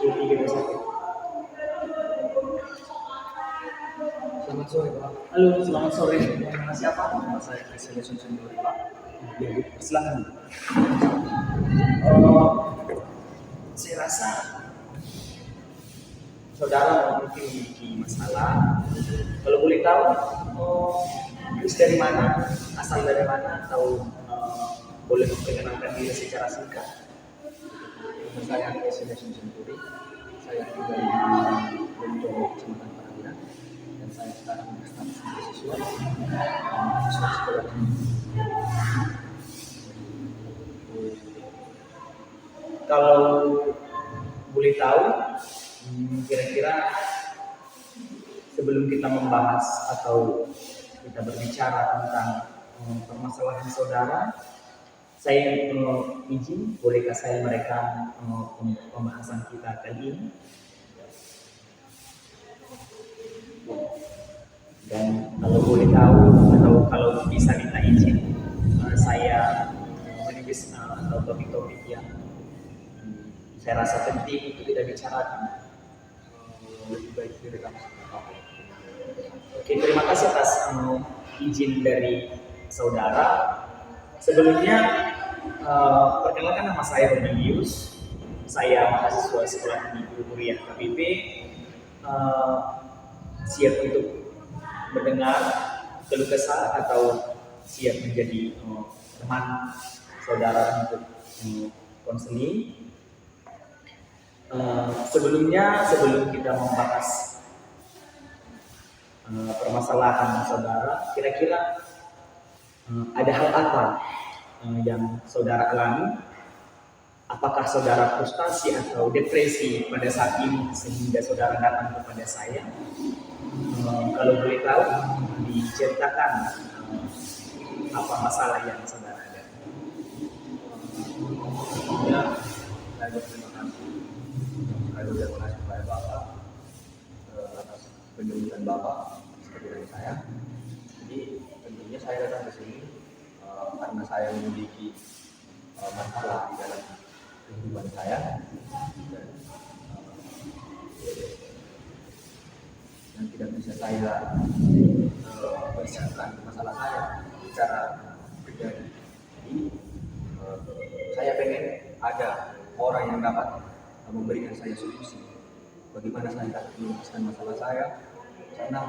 321. Selamat sore, Pak. Halo, selamat sore. Nama siapa? Nama saya Kriselius Sundori, Pak. Ya, Bu. Silakan. Oh, saya rasa saudara mungkin memiliki masalah. Kalau boleh tahu, Chris dari mana, asal dari mana, atau boleh memperkenalkan diri secara singkat? Nama saya Kriselius Sundori. Saya tinggal di Bonjol, Kecamatan Paragira, dan saya sekarang berstatus mahasiswa mahasiswa sekolah tinggi. Kalau boleh tahu, kira-kira sebelum kita membahas atau kita berbicara tentang permasalahan saudara, saya izin, bolehkah saya merekam pembahasan kita kali ini? Dan kalau boleh tahu atau kalau bisa minta izin, saya menulis atau topik-topik yang saya rasa penting untuk kita bicarakan. Lebih baik direkam. Oke, terima kasih atas izin dari saudara. Sebelumnya, perkenalkan nama saya Romelius. Saya mahasiswa Sekolah Tinggi Guru Kuliah KPP. Siap untuk mendengar keluh kesah atau siap menjadi teman saudara untuk konseling. Sebelum kita membahas permasalahan saudara, kira-kira ada hal apa yang saudara alami? Apakah saudara frustasi atau depresi pada saat ini sehingga saudara datang kepada saya? Kalau boleh tahu, diceritakan apa masalah yang saudara ada. Ya, saya berterima kasih. Saya berterima kasih kepada Bapak atas penjemputan Bapak seperti dari saya. Jadi tentunya saya datang ke sini karena saya memiliki masalah di dalam kehidupan saya dan tidak bisa saya bersihkan masalah saya secara pribadi. Jadi saya pengen ada orang yang dapat memberikan saya solusi bagaimana saya dapat menyelesaikan masalah saya, karena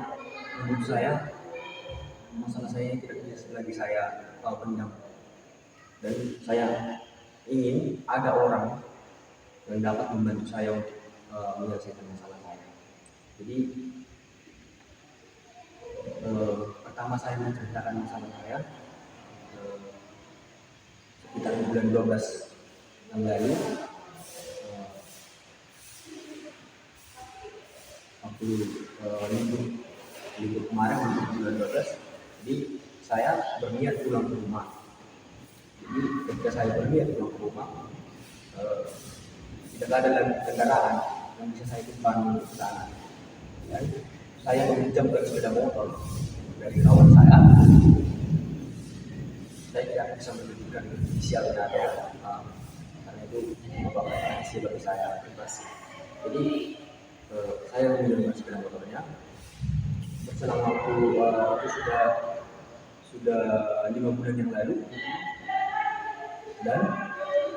menurut saya masalah saya ini tidak bisa lagi saya pendam, dan saya ingin ada orang yang dapat membantu saya untuk menyelesaikan masalah saya. Jadi pertama saya menceritakan masalah saya sekitar bulan 12 yang lalu, waktu libur kemarin untuk bulan 12. Jadi saya berniat pulang ke rumah. Jadi ketika saya berniat pulang ke rumah, tidak ada lagi kendaraan yang bisa saya tumpangi untuk ke sana. Dan saya meminjamkan sepeda motor dari kawan saya. Saya tidak bisa menunjukkan inisialnya atau karena itu merupakan rahasia bagi saya privasi. Jadi saya meminjamkan sepeda motornya. Berselang waktu itu sudah 5 bulan yang lalu, dan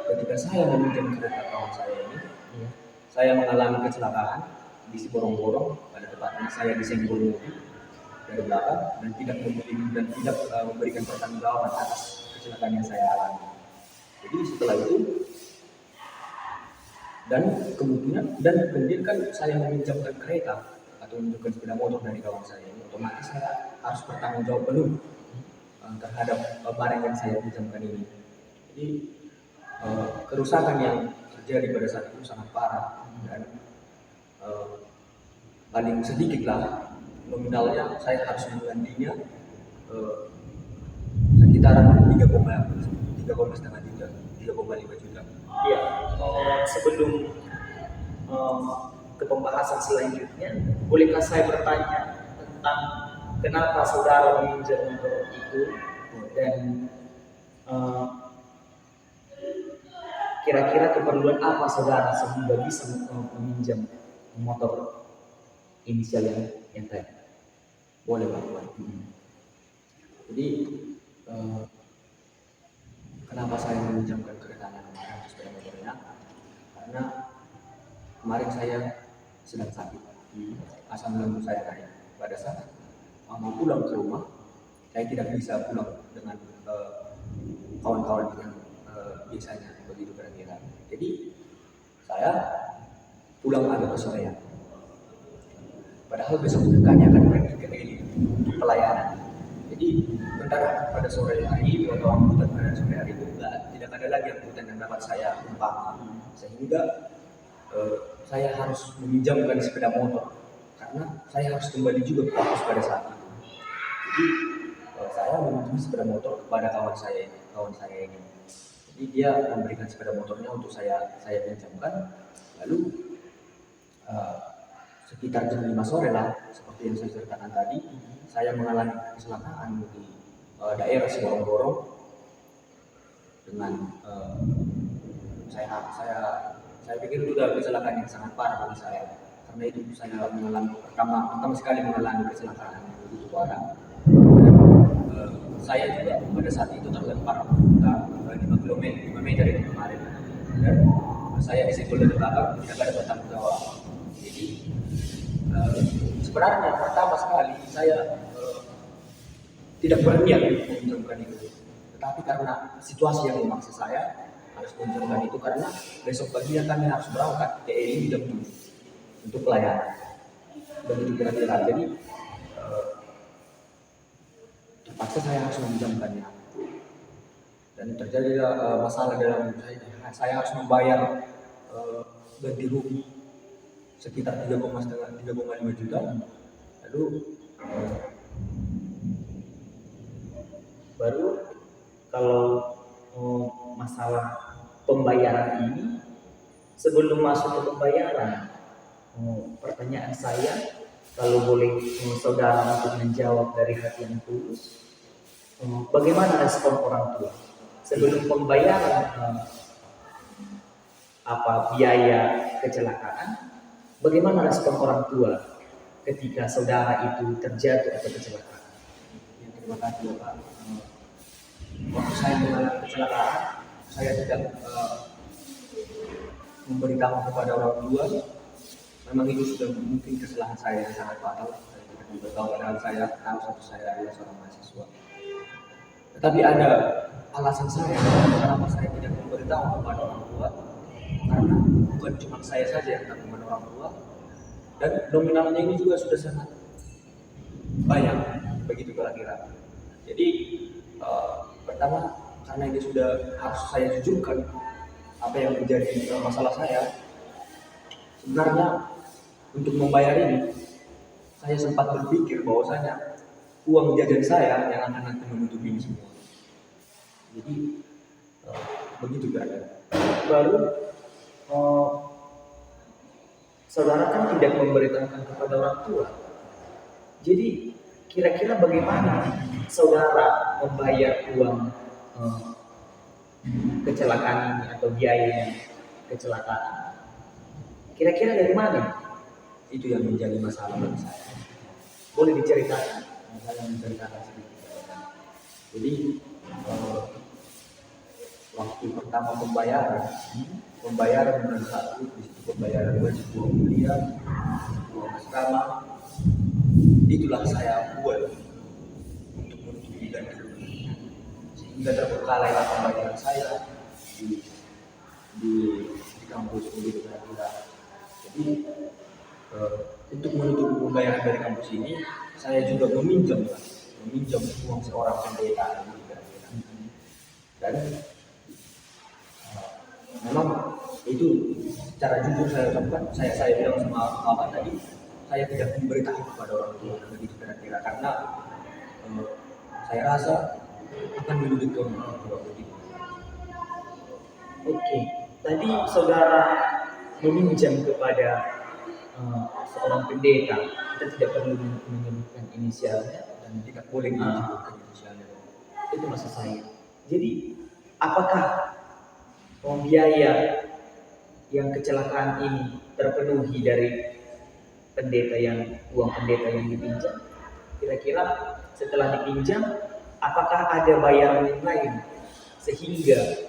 ketika saya meminjam kereta kawan saya ini, saya mengalami kecelakaan di Siborong-Borong, pada tepatnya saya disenggol mobil dari belakang dan tidak memberikan pertanggungjawaban atas kecelakaan yang saya alami. Jadi setelah itu dan kemudian kan saya meminjamkan kereta atau meminjamkan sepeda motor dari kawan saya ini, otomatis saya harus bertanggung jawab penuh terhadap barang yang saya pinjamkan ini. Jadi kerusakan yang terjadi pada saat itu sangat parah, dan paling sedikit lah nominalnya saya harus menggantinya sekitaran 3,5 juta. Ya, sebelum ke pembahasan selanjutnya, bolehkah saya bertanya tentang kenapa saudara meminjam motor itu, dan kira-kira keperluan apa saudara sehingga bisa meminjam motor inisial yang tadi? Boleh Pak, boleh. Jadi kenapa saya meminjamkan keretanya kemarin atau sepeda motornya? Karena kemarin saya sedang sakit, asam lambung saya naik. Pada saat mau pulang ke rumah, saya tidak bisa pulang dengan kawan-kawan yang biasanya begitu kira-kira. Jadi saya pulang agak kesorean. Padahal besok kami akan pergi ke Delhi untuk pelayanan. Jadi kendaraan pada sore hari atau angkutan pada sore hari itu tidak ada lagi angkutan yang dapat saya tumpangi, sehingga saya harus meminjamkan sepeda motor karena saya harus kembali juga ke kampus pada saat itu. Jadi saya meminjam sepeda motor kepada kawan saya ini. Jadi dia memberikan sepeda motornya untuk saya pinjamkan. Lalu sekitar jam 5 sore lah, seperti yang saya ceritakan tadi, saya mengalami kecelakaan di daerah Siborong-Borong dengan saya pikir itu sudah kecelakaan yang sangat parah bagi saya, karena itu saya mengalami pertama sekali mengalami kecelakaan yang begitu parah. Saya juga pada saat itu terlempar 5 meter itu kemarin, dan saya disenggol dari belakang, tidak ada bertanggung jawab. Jadi sebenarnya pertama sekali saya tidak berniat untuk meminjamkan itu, tetapi karena situasi yang memaksa saya harus meminjamkan itu, karena besok paginya kami harus berangkat ke EI jam 7 untuk pelayanan. Begitu kira-kira. Jadi terpaksa saya harus meminjamkannya, dan terjadi masalah dalam saya harus membayar ganti rugi sekitar 3,5 juta. Lalu baru kalau masalah pembayaran ini, sebelum masuk ke pembayaran, pertanyaan saya, kalau boleh saudara untuk menjawab dari hati yang tulus, bagaimana respon orang tua sebelum pembayaran biaya kecelakaan? Bagaimana respon orang tua ketika saudara itu terjatuh atau kecelakaan? terima kasih ya Pak. Waktu saya mengalami kecelakaan, saya tidak memberitahu kepada orang tua. Memang itu sudah mungkin kesalahan saya yang sangat fatal. Saya tidak memberitahu, padahal saya tahu saya adalah seorang mahasiswa. Tetapi ada alasan saya kenapa saya tidak memberitahu kepada orang tua, karena bukan cuma saya saja yang tanggungan orang tua, dan nominalnya ini juga sudah sangat banyak, begitu kira-kira. Jadi pertama, karena ini sudah harus saya jujurkan apa yang menjadi masalah saya. Sebenarnya untuk membayar ini, saya sempat berpikir bahwasanya uang jajan saya yang akan nanti menutupi ini semua. Jadi begitu kira-kira. Baru saudara kan tidak memberitahukan kepada orang tua. Jadi kira-kira bagaimana saudara membayar uang kecelakaan ini atau biaya kecelakaan? Kira-kira dari mana? Itu yang menjadi masalah bagi saya. Boleh diceritakan? Saya menceritakan sedikit. Jadi waktu pertama pembayaran bulan 1, di situ pembayaran wajib uang kuliah, uang asrama, itulah saya buat untuk menutupi ganti rugi, sehingga terbengkalai pembayaran saya di kampus begitu kira-kira. Jadi untuk menutupi pembayaran dari kampus ini, saya juga meminjam uang seorang pendeta begitu kira-kira. Dan memang itu secara jujur saya ucapkan, saya bilang sama kawan tadi, saya tidak memberitahu kepada orang tua begitu kira-kira, karena saya rasa akan menyulitkan orang tua begitu. Oke, tadi saudara meminjam kepada seorang pendeta, kita tidak perlu menyebutkan inisialnya dan Tidak boleh disebutkan inisialnya. itu maksud saya. Jadi apakah biaya yang kecelakaan ini terpenuhi dari uang pendeta yang dipinjam? Kira-kira setelah dipinjam, apakah ada bayaran yang lain sehingga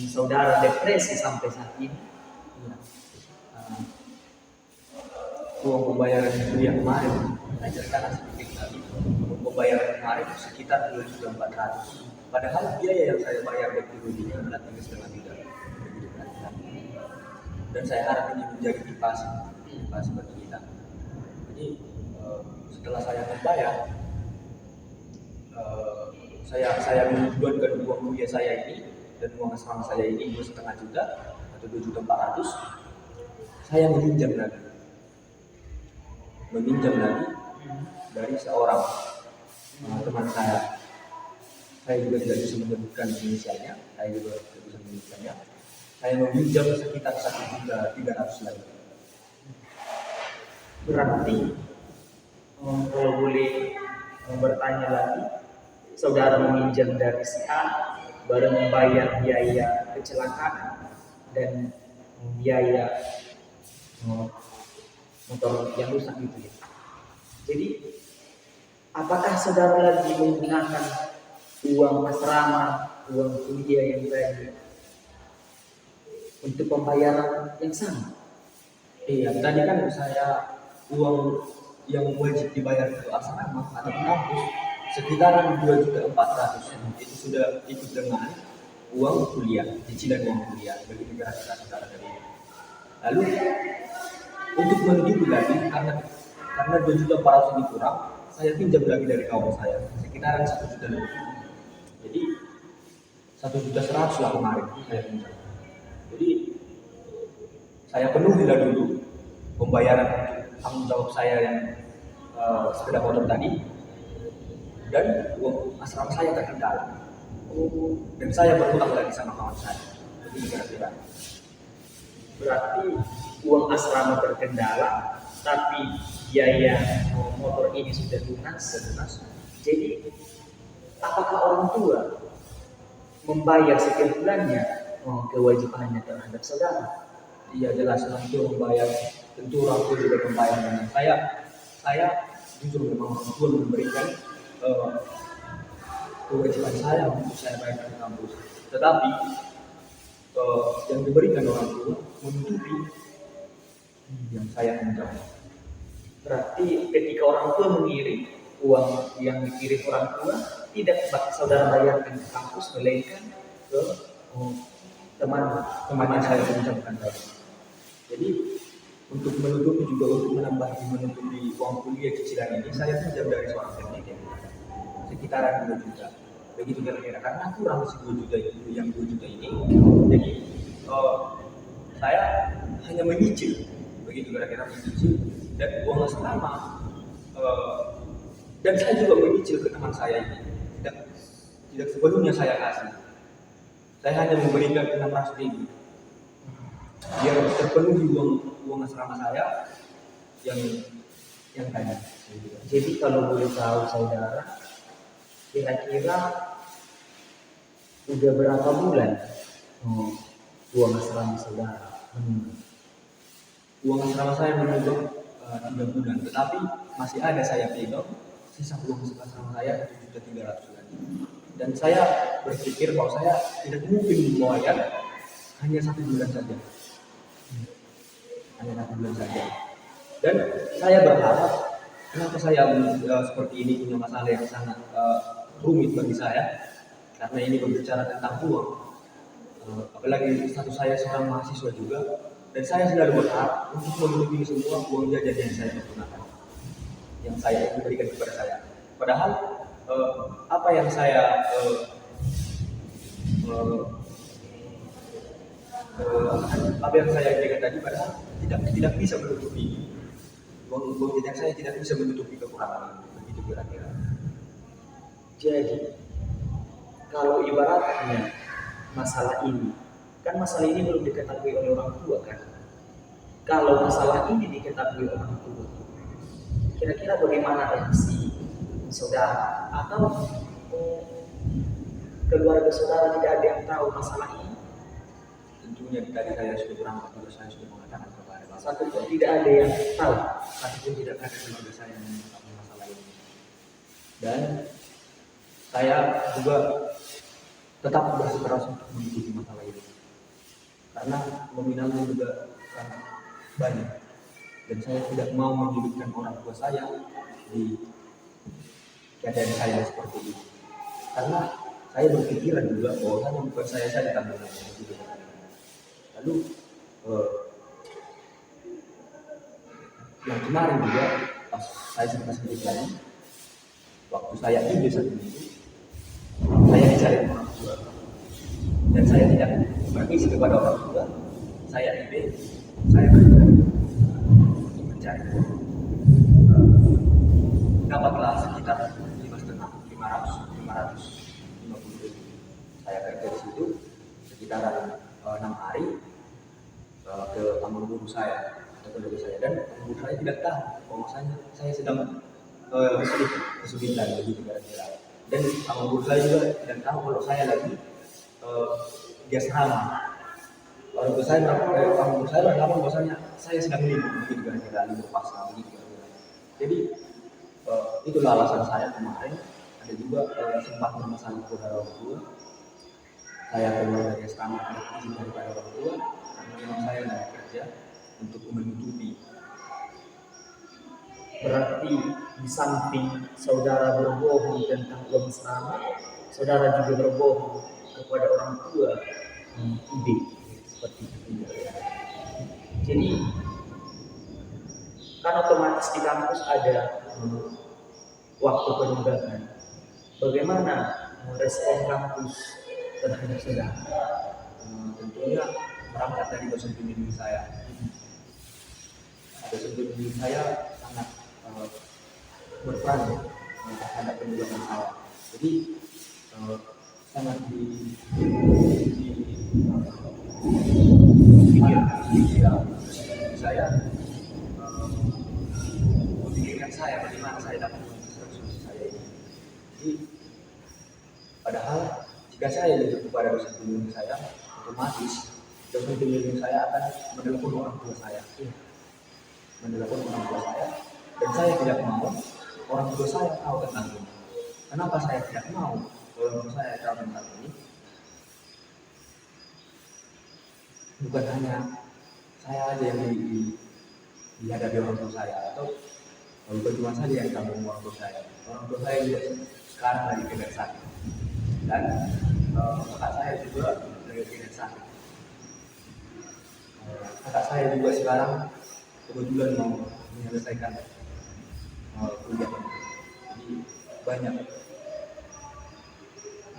saudara depresi sampai saat ini? Ya. Uang pembayaran kuliah kemarin, saya ceritakan sedikit tadi. Uang pembayaran kemarin sekitar 2.400.000. Padahal biaya yang saya bayar di kuliah ini adalah 3,5 juta. Dan saya harap ini menjadi motivasi bagi kita. Jadi setelah saya membayar, saya menjualkan uang kuliah saya ini dan uang asrama saya ini 2,5 juta atau 2.400.000. Saya meminjam lagi dari seorang teman saya. Saya juga tidak bisa menyebutkan inisialnya. Saya meminjam sekitar 1.300.000 lagi. Berarti kalau boleh bertanya lagi, saudara meminjam dari si A, baru membayar biaya kecelakaan dan biaya motor yang rusak gitu ya. Jadi apakah saudara lagi menggunakan uang asrama, uang kuliah yang tadi untuk pembayaran yang sama? Iya, tadi kan saya uang yang wajib dibayar ke asrama atau kampus sekitaran 2.400.000. Itu sudah ikut dengan uang kuliah, cicilan uang kuliah bagi negara saudara tadi. Lalu untuk menutupi lagi karena 2.400.000 ini kurang, saya pinjam lagi dari kawan saya sekitaran 1 juta lebih. Jadi 1.100.000 lah kemarin saya pinjam. Jadi saya penuhilah dulu pembayaran tanggung jawab saya yang sepeda motor tadi, dan uang asrama saya terkendala. Dan saya berhutang lagi sama kawan saya. Jadi kira-kira. Berarti uang asrama terkendala, tapi biaya motor ini sudah lunas. Jadi apakah orang tua membayar setiap bulannya kewajibannya terhadap saudara? Iya, jelas orang tua membayar. Tentu orang tua juga membayar dengan saya jujur memang orang tua memberikan kewajiban saya untuk saya bayar ke kampus. Tetapi yang diberikan orang tua menutupi yang saya pinjam. Berarti ketika orang tua mengirim uang yang dikirim orang tua tidak saudara bayarkan ke kampus, melainkan ke teman saya pinjamkan tadi. Jadi untuk menutupi menutupi uang kuliah cicilan ini, saya pinjam dari seorang pendidik sekitaran 2 juta. Begitu kira-kira, karena kurang si 2 juta itu, yang 2 juta ini. Jadi saya hanya menyicil, begitu kira-kira menyicil, dan uang asrama dan saya juga menyicil ke teman saya ini. Tidak sepenuhnya saya kasih. Saya hanya memberikan 600.000 biar terpenuhi uang asrama saya yang tadi. Jadi kalau boleh tahu saudara, kira-kira udah berapa bulan uang asrama saudara menunggu? Uang asrama saya menunggu 3 bulan, tetapi masih ada saya pegang sisa uang asrama saya 7.300.000 lagi. Dan saya berpikir bahwa saya tidak mungkin membayar hanya 1 bulan saja. Dan saya berharap, kenapa saya seperti ini punya masalah yang sangat rumit bagi saya, karena ini berbicara tentang uang. Apalagi status saya seorang mahasiswa juga, dan saya selalu berharap untuk memenuhi semua uang jajan yang saya gunakan, yang saya berikan kepada saya. Padahal apa yang saya berikan tadi padahal tidak bisa menutupi uang jajan saya, tidak bisa menutupi kekurangan begitu kira-kira. Jadi kalau ibaratnya masalah ini belum diketahui oleh orang tua kan? Kalau masalah ini diketahui oleh orang tua, kira-kira bagaimana reaksi saudara atau keluarga saudara tidak ada yang tahu masalah ini? tentunya tadi saya sudah berangkat, terus saya sudah mengatakan kepada Bapak, Satu pun tidak ada yang tahu. satu pun tidak ada keluarga saya yang mengetahui masalah ini. Dan saya juga tetap bersikeras untuk mengikuti masalah ini karena nominalnya juga sangat banyak dan saya tidak mau menyulitkan orang tua saya di keadaan saya seperti ini karena saya berpikiran juga bahwa bukan saya saja tanggungan begitu. Lalu yang kemarin juga pas saya sempat sedikit lagi waktu saya ide satu minggu saya dicari orang tua dan saya tidak bermisi kepada orang tua. Saya ide saya mencari dapatlah sekitar 550 ribu. Saya kerja di situ sekitaran 6 hari ke paman guru saya atau keluarga saya dan paman guru saya tidak tahu bahwasanya saya sedang kesulitan begitu kira-kira dan paman guru saya juga tidak tahu kalau saya lagi di asrama. Orang tua saya paman guru saya beranggapan bahwasanya saya sedang libur begitu kira-kira libur pasca begitu kira-kira. Jadi itulah alasan saya kemarin ada juga sempat bermasalah kepada orang tua. Saya keluar dari asrama ada izin daripada orang tua karena memang saya lagi kerja untuk menutupi. Berarti di samping saudara berbohong tentang uang asrama, saudara juga berbohong kepada orang tua ide seperti itu. Jadi kan otomatis di kampus ada waktu penunggangan. Bagaimana respon kampus terhadap saudara? Tentunya berangkat dari dosen pembimbing saya. Dosen pembimbing saya sangat berperan terhadap penunggangan saya. Jadi sangat saya memikirkan saya bagaimana saya dapat solusi saya ini. Jadi padahal jika saya jujur kepada dosen pembimbing saya, otomatis dosen pembimbing saya akan menelepon orang tua saya, dan saya tidak mau orang tua saya tahu tentang ini. Kenapa saya tidak mau orang tua saya tahu tentang ini? Bukan hanya saya aja yang dihadapi orang tua saya, atau bukan cuma saya yang tanggung orang tua saya. Orang tua saya juga sekarang lagi kena sakit, dan kakak saya juga lagi kena sakit. Kakak saya juga sekarang kebetulan mau menyelesaikan kuliah, jadi banyak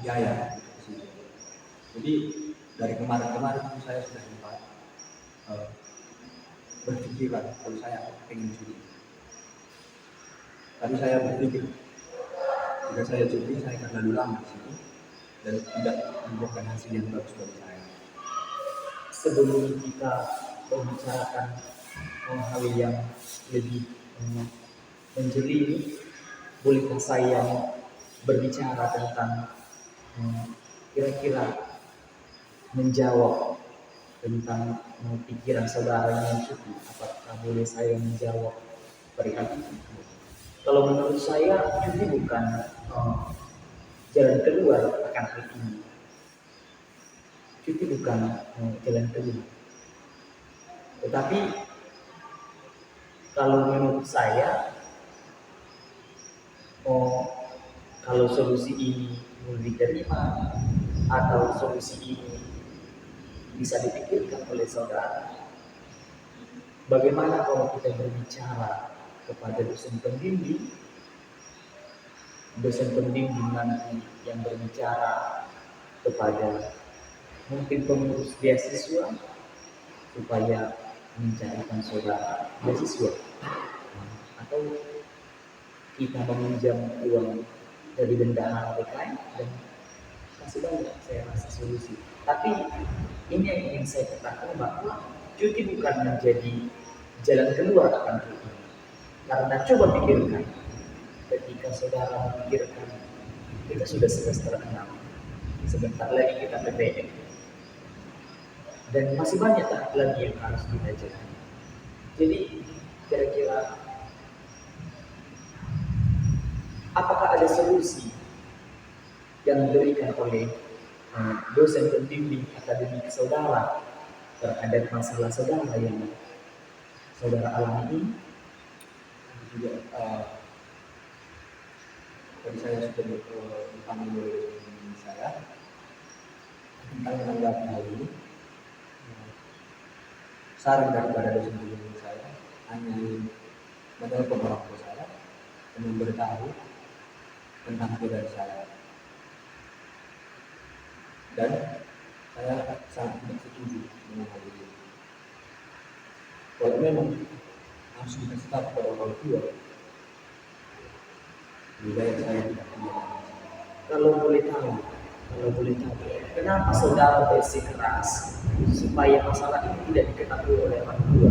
biaya di situ. Jadi dari kemarin saya sudah sempat berpikiran kalau saya pengen cuti. Tapi saya berpikir jika saya cuti saya akan lalu lama di sini dan tidak membuahkan hasil yang bagus bagi saya. Sebelum kita membicarakan hal yang lebih menjeli, bolehkah saya berbicara tentang kira-kira menjawab tentang pikiran saudara yang cuti? Apakah boleh saya menjawab perihal itu? Kalau menurut saya cuti bukan jalan keluar akan hal ini. Cuti bukan jalan keluar. Tetapi kalau menurut saya, kalau solusi ini boleh diterima atau solusi ini bisa dipikirkan oleh saudara, bagaimana kalau kita berbicara kepada dosen pembimbing nanti yang berbicara kepada mungkin pengurus beasiswa supaya mencarikan saudara beasiswa, atau kita meminjam uang dari bendahara PKN dan kasih banyak, saya rasa solusi. Tapi ini yang ingin saya katakan bahwa cuti bukan menjadi jalan keluar akan hal ini. Karena coba pikirkan, ketika saudara memikirkan kita sudah semester 6, sebentar lagi kita PTN. dan masih banyak tahap lagi yang harus kita jalani. Jadi kira-kira apakah ada solusi yang diberikan oleh dosen pembimbing akademik saudara terhadap masalah saudara yang saudara alami ini? Juga tadi saya sudah dipanggil oleh saya tentang menanggapi hal ini. Saran daripada dosen pembimbing saya hanya menelpon orang tua saya dan memberitahu tentang keadaan saya, dan saya sangat tidak setuju dengan hal ini. Kalau memang harus dikasih tahu kepada orang tua, lebih baik saya tidak diam. Kalau boleh tahu, kenapa saudara bersikeras supaya masalah ini tidak diketahui oleh orang tua?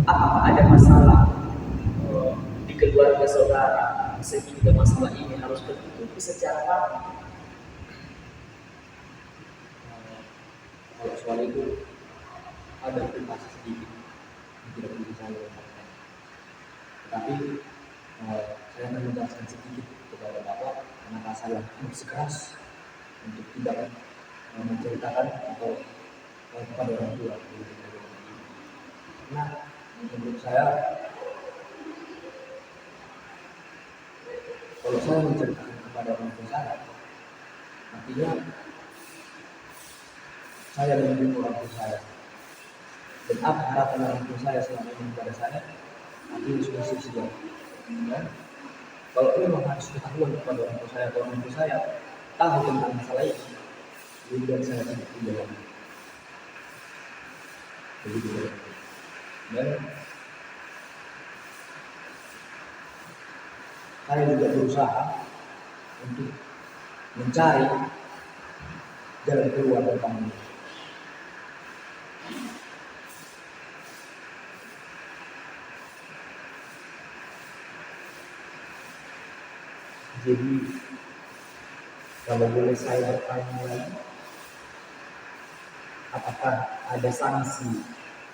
Apakah ada masalah di keluarga saudara sehingga masalah ini harus tertutupi secara rapi? Kalau soal itu ada informasi sedikit yang tidak bisa saya ungkapkan, tetapi saya akan menjelaskan sedikit kepada Bapak kenapa saya bersikeras untuk tidak menceritakan atau kepada orang tua. Karena menurut saya, kalau saya menceritakan kepada orang tua saya, artinya saya melindungi orang tua saya, dan apa harapan orang tua saya selama ini kepada saya, artinya sudah sia-sia. Dan kalau memang harus ketahuan kepada orang tua saya, atau orang tua saya tahu tentang masalah ini, lebih baik saya tidak menjalani. Begitu. Dan saya juga berusaha untuk mencari jalan keluar tentang ini. Jadi kalau boleh saya bertanya lagi, apakah ada sanksi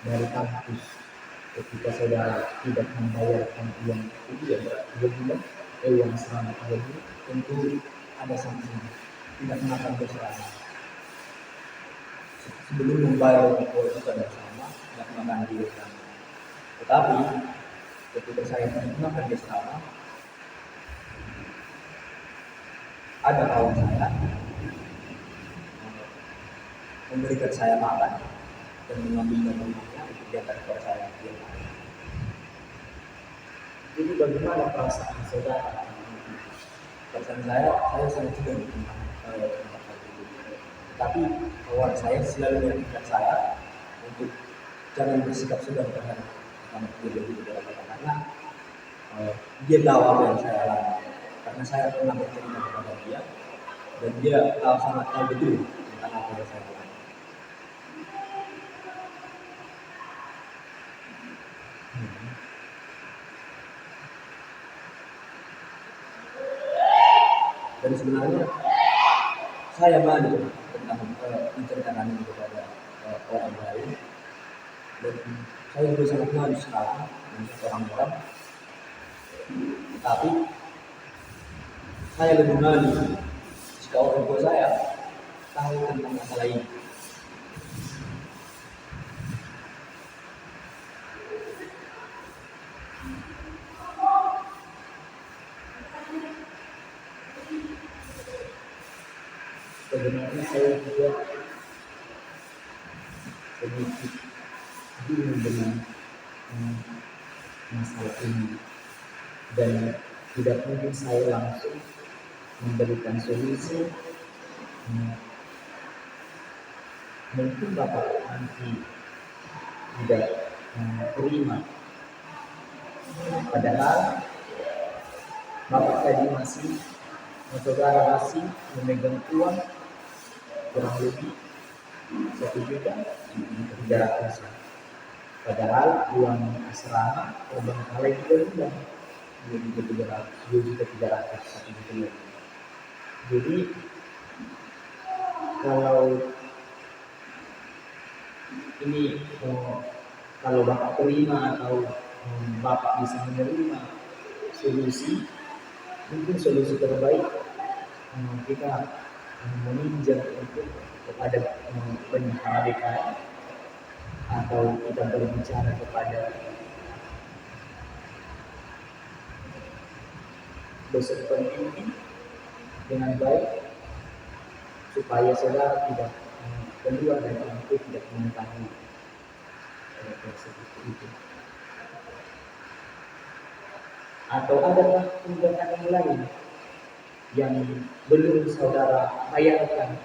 dari kampus ketika saudara tidak membayarkan uang kuliah 3 bulan, uang selama 3 bulan? Tentu ada sanksi, tidak mengakan bersama. Sebelum membayar uang itu ada sama, tidak mengakan bersama. Tetapi ketika saya tidak mengakan bersama, ada kawan saya memberikan saya makan dan mengambil rumahnya untuk diantar kepada saya. Jadi bagaimana perasaan saudara? Perasaan saya sangat sedih tentang hal itu. Tapi kawan saya selalu mengingatkan saya untuk jangan bersikap sedang terhadap dia begitu karena dia tahu apa yang saya alami. Karena saya pernah bercerita kepada dia, dan dia sangat tahu betul tentang apa yang saya alami. Dan sebenarnya saya malu tentang menceritakan ini kepada orang lain, dan saya juga sangat malu sekali dengan orang-orang. Tapi saya lebih malu jika orang tua saya tahu tentang masalah ini. Sebenarnya saya juga sedikit bingung dengan masalah ini, dan tidak mungkin saya langsung memberikan solusi. Mungkin Bapak nanti tidak terima, padahal Bapak tadi saudara masih memegang uang kurang lebih 1.300.000, padahal uang asrama terbengkalai 3 bulan 2.300.000, 1 juta. Jadi kalau Ini kalau Bapak terima atau Bapak bisa menerima solusi, mungkin solusi terbaik kita meminjam untuk kepada pendahara DKI atau kita berbicara kepada dosen pembimbing dengan baik supaya saudara tidak keluar dari itu tidak mengetahui seperti itu. Atau adakah tindakan yang lain yang belum saudara bayangkan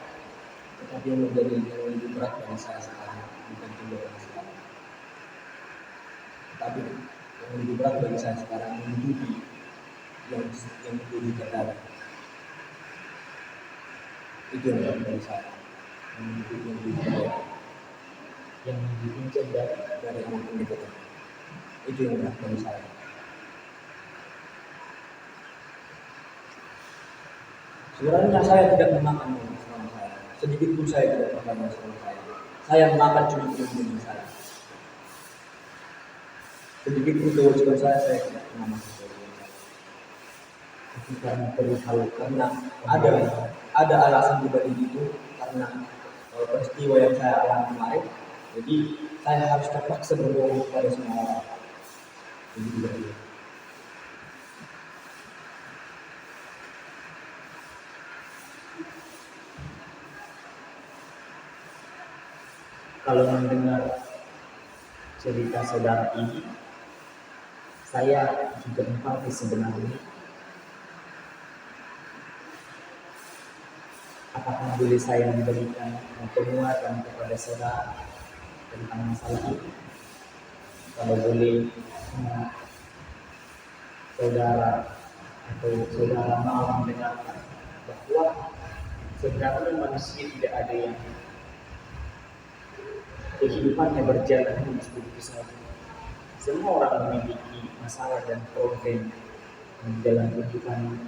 tetapi yang menjadi yang lebih berat bagi saya sekarang bukan tindakan sekarang, tapi yang lebih berat bagi saya sekarang menghidupi yang menjadi tadi. Itu yang berat bagi saya, menghidupi yang lebih berat yang dipinjam dari anak pendekatan. Itu yang berat bagi saya. Sebenarnya saya tidak memakan selama saya, sedikit pun saya tidak makan selama saya. Saya makan cuma dengan saya. Sedikit pun kewajiban saya tidak pernah masuk kewajiban saya. karena perihal Karena ada alasan pribadi itu, karena peristiwa yang saya alami kemarin. Jadi saya harus terpaksa berbohong kepada semua orang. Jadi tidak boleh. kalau mendengar cerita saudara ini, saya juga empati sebenarnya. Apakah boleh saya memberikan penguatan kepada saudara tentang masalah ini? Kalau boleh, saudara atau saudara mau mendengarkan bahwa sebenarnya manusia tidak ada yang kehidupannya berjalan lurus begitu saja. Semua orang memiliki masalah dan problem dalam kehidupan.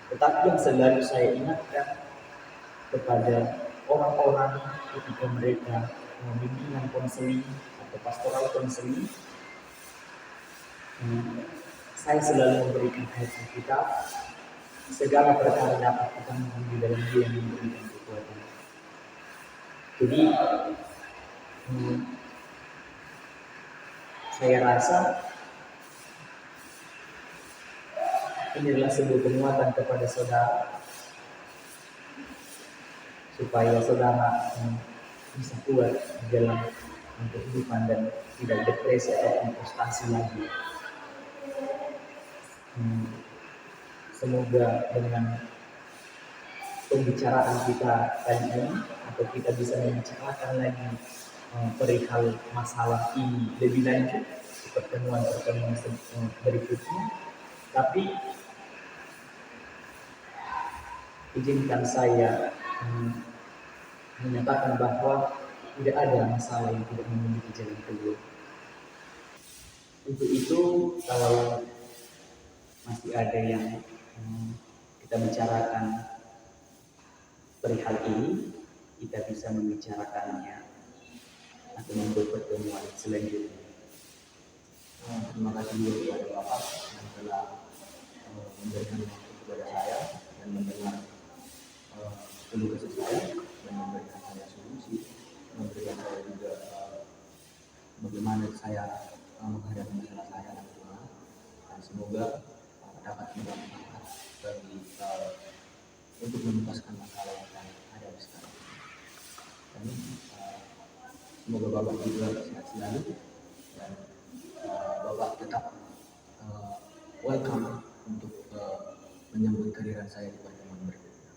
Tetapi yang selalu saya ingatkan kepada orang-orang ketika mereka bimbingan konseling atau pastoral konseling, saya selalu memberikan ayat Alkitab, segala perkara dapat kita mengambil dalam Dia yang memberikan kekuatan. Jadi saya rasa ini adalah sebuah penguatan kepada saudara supaya saudara bisa kuat di dalam kehidupan dan tidak depresi atau frustasi lagi. Semoga dengan pembicaraan kita tadi ini atau kita bisa membicarakan lagi perihal masalah ini lebih lanjut di pertemuan-pertemuan berikutnya. Tapi izinkan saya menyatakan bahwa tidak ada masalah yang tidak memiliki jalan keluar. Untuk itu, kalau masih ada yang kita bicarakan perihal ini, kita bisa membicarakannya atau membuat pertemuan selanjutnya. Terima kasih juga kepada Bapak yang telah memberikan waktu kepada saya dan mendengar keluh kesah saya dan memberikan saya solusi, memberikan saya juga bagaimana saya menghadapi masalah saya nantinya, dan semoga dapat bermanfaat bagi untuk menuntaskan masalah yang saya hadapi sekarang. Dan semoga Bapak juga sehat selalu dan Bapak tetap welcome untuk menyambut kehadiran saya di pertemuan berikutnya.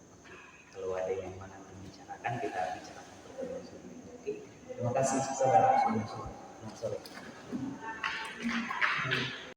Kalau ada yang mana membicarakan, kita bicarakan pertemuan selanjutnya. Oke, terima kasih saudara. Selamat sore.